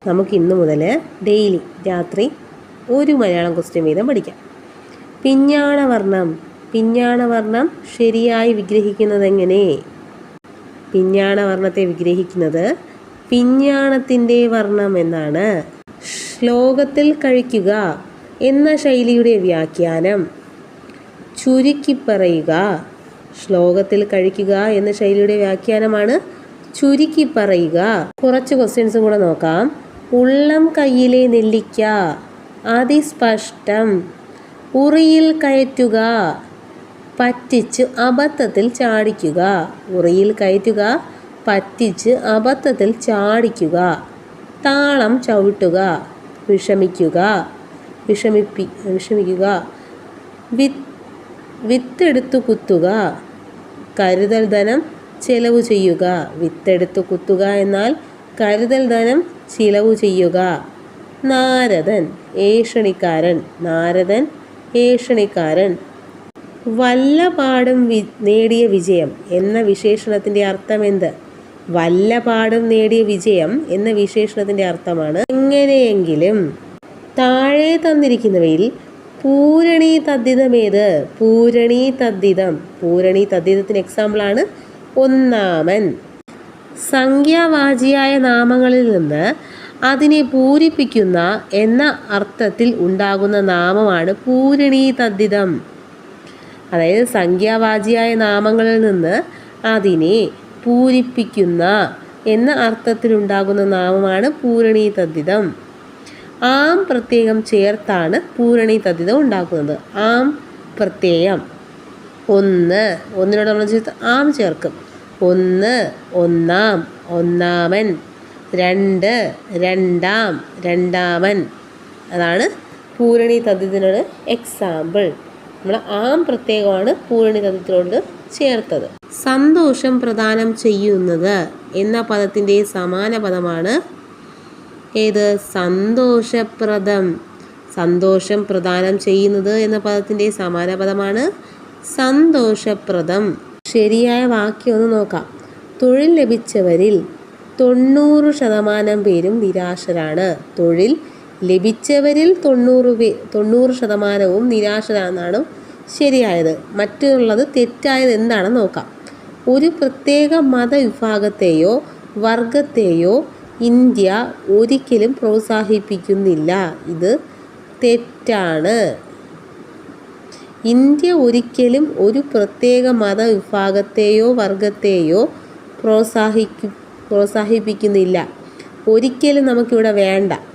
നമുക്ക് ഇന്നു മുതൽ ഡെയിലി രാത്രി ഒരു മലയാളം ക്വസ്റ്റ്യൻ വീതം പഠിക്കാം. പിഞ്ഞാണവർണ്ണം. പിഞ്ഞാണവർണ്ണം ശരിയായി വിഗ്രഹിക്കുന്നത് എങ്ങനെ? പിഞ്ഞാണവർണ്ണത്തെ വിഗ്രഹിക്കുന്നത് പിഞ്ഞാണത്തിൻ്റെ വർണ്ണം എന്നാണ്. ശ്ലോകത്തിൽ കഴിക്കുക എന്ന ശൈലിയുടെ വ്യാഖ്യാനം ചുരുക്കി പറയുക. ശ്ലോകത്തിൽ കഴിക്കുക എന്ന ശൈലിയുടെ വ്യാഖ്യാനമാണ് ചുരുക്കി പറയുക. കുറച്ച് ക്വസ്റ്റ്യൻസും കൂടെ നോക്കാം. ഉള്ളം കയ്യിലെ നെല്ലിക്ക അതിസ്പഷ്ടം. ഉറിയിൽ കയറ്റുക, പറ്റിച്ച് അബദ്ധത്തിൽ ചാടിക്കുക. ഉറിയിൽ കയറ്റുക, പറ്റിച്ച് അബദ്ധത്തിൽ ചാടിക്കുക. താളം ചവിട്ടുക, വിഷമിക്കുക, വിഷമിക്കുക. വിത്തെടുത്തു കുത്തുക, കരുതൽ ധനം ചിലവ് ചെയ്യുക. വിത്തെടുത്തു കുത്തുക എന്നാൽ കരുതൽ ധനം ചിലവ് ചെയ്യുക. നാരദൻ ഏഷണിക്കാരൻ. നാരദൻ ഏഷണിക്കാരൻ. വല്ലപാടും നേടിയ വിജയം എന്ന വിശേഷണത്തിൻ്റെ അർത്ഥം എന്ത്? വല്ലപാടും നേടിയ വിജയം എന്ന വിശേഷണത്തിൻ്റെ അർത്ഥമാണ് എങ്ങനെയെങ്കിലും. താഴെ തന്നിരിക്കുന്നവയിൽ പൂരണി തദ്ധിതമേത്? പൂരണി തദ്ധിതം. പൂരണി തദ്ധിതത്തിന് എക്സാമ്പിളാണ് ഒന്നാമൻ. സംഖ്യാവാചിയായ നാമങ്ങളിൽ നിന്ന് അതിനെ പൂരിപ്പിക്കുന്ന എന്ന അർത്ഥത്തിൽ ഉണ്ടാകുന്ന നാമമാണ് പൂരണി തദ്ധിതം. അതായത് സംഖ്യാവാചിയായ നാമങ്ങളിൽ നിന്ന് അതിനെ പൂരിപ്പിക്കുന്ന എന്ന അർത്ഥത്തിലുണ്ടാകുന്ന നാമമാണ് പൂരണി തദ്ധിതം. ആം പ്രത്യയം ചേർത്താണ് പൂരണി തദ്ധിതം ഉണ്ടാക്കുന്നത്. ആം പ്രത്യയം. ഒന്ന്, ഒന്നിനോട് നമ്മൾ ചേർത്ത് ആം ചേർക്കും. ഒന്ന് ഒന്നാം, ഒന്നാമൻ. രണ്ട് രണ്ടാം, രണ്ടാമൻ. അതാണ് പൂരണി തദ്ധിതത്തിനോട് എക്സാമ്പിൾ. നമ്മൾ ആം പ്രത്യേകമാണ് പൂരണി തദ്ധിതത്തിനോട് ചേർത്തത്. സന്തോഷം പ്രദാനം ചെയ്യുന്നത് എന്ന പദത്തിൻ്റെ സമാന പദമാണ് ഏത്? സന്തോഷപ്രദം. സന്തോഷം പ്രദാനം ചെയ്യുന്നത് എന്ന പദത്തിൻ്റെ സമാന പദമാണ് സന്തോഷപ്രദം. ശരിയായ വാക്യം ഒന്ന് നോക്കാം. തൊഴിൽ ലഭിച്ചവരിൽ 90% പേരും നിരാശരാണ്. തൊഴിൽ ലഭിച്ചവരിൽ 90% നിരാശരാണെന്നാണ് ശരിയായത്. മറ്റുള്ളത് തെറ്റായത് എന്താണെന്ന് നോക്കാം. ഒരു പ്രത്യേക മതവിഭാഗത്തെയോ വർഗത്തെയോ ഇന്ത്യ ഒരിക്കലും പ്രോത്സാഹിപ്പിക്കുന്നില്ല. ഇത് തെറ്റാണ്. ഇന്ത്യ ഒരിക്കലും ഒരു പ്രത്യേക മതവിഭാഗത്തെയോ വർഗത്തെയോ പ്രോത്സാഹിപ്പിക്കുന്നില്ല. ഒരിക്കലും നമുക്കിവിടെ വേണ്ട.